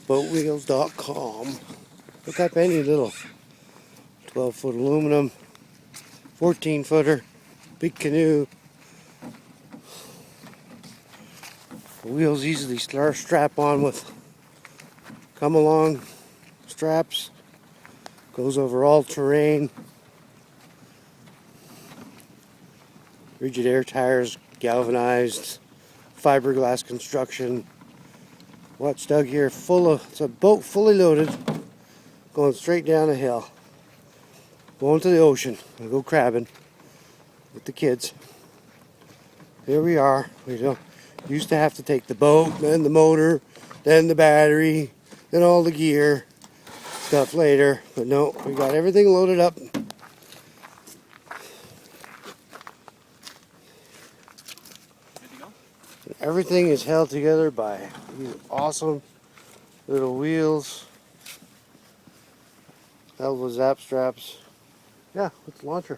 Boatwheels.com. Look up any little 12-foot aluminum, 14-footer, big canoe. The wheels easily strap on with come along straps. Goes over all terrain. Rigid air tires, galvanized, fiberglass construction. Watch Doug here, it's a boat fully loaded, going straight down a hill. Going to the ocean. We'll go crabbing with the kids. Here we are. We used to have to take the boat, then the motor, then the battery, then all the gear stuff later. But no, we got everything loaded up. Everything is held together by these awesome little wheels. Elbow zap straps. Yeah, let's launch her.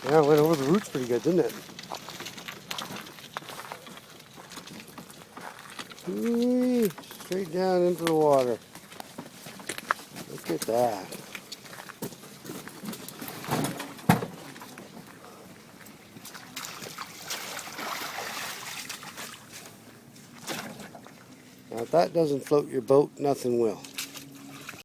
Yeah, it went over the roots pretty good, didn't it? Whee, straight down into the water. Look at that. Now if that doesn't float your boat, nothing will.